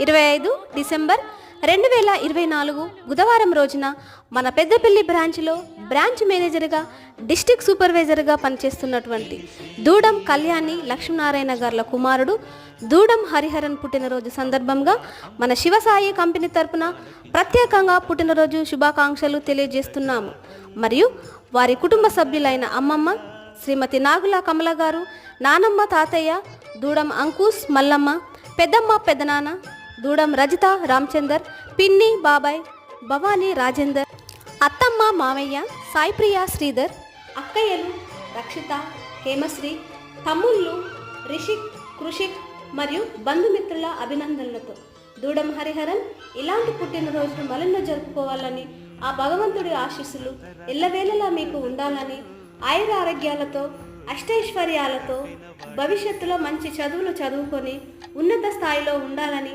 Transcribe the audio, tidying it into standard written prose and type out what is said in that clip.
25 December 2024 బుధవారం రోజున మన పెద్దపల్లి బ్రాంచ్లో బ్రాంచ్ మేనేజర్గా డిస్ట్రిక్ట్ సూపర్వైజర్గా పనిచేస్తున్నటువంటి దూడం కళ్యాణి లక్ష్మీనారాయణ గార్ల కుమారుడు దూడం హరిహరన్ పుట్టినరోజు సందర్భంగా మన శివసాయి కంపెనీ తరపున ప్రత్యేకంగా పుట్టినరోజు శుభాకాంక్షలు తెలియజేస్తున్నాము. మరియు వారి కుటుంబ సభ్యులైన అమ్మమ్మ శ్రీమతి నాగుల కమల గారు, నానమ్మ, తాతయ్య, దూడం అంకుష్, మల్లమ్మ, పెద్దమ్మ, పెద్దనాన్న, దూడం రజిత, రామచందర్, పిన్ని, బాబాయ్, భవానీ, రాజేందర్, అత్తమ్మ, మామయ్య, సాయిప్రియ, శ్రీధర్, అక్కయ్యలు రక్షిత, హేమశ్రీ, తమ్ముళ్ళు రిషిక్, కృషిక్ మరియు బంధుమిత్రుల అభినందనలతో దూడం హరిహరన్ ఇలాంటి పుట్టినరోజును మరెన్నో జరుపుకోవాలని, ఆ భగవంతుడి ఆశీస్సులు ఎల్లవేళలా మీకు ఉండాలని, ఆయుర ఆరోగ్యాలతో అష్టైశ్వర్యాలతో భవిష్యత్తులో మంచి చదువులు చదువుకొని ఉన్నత స్థాయిలో ఉండాలని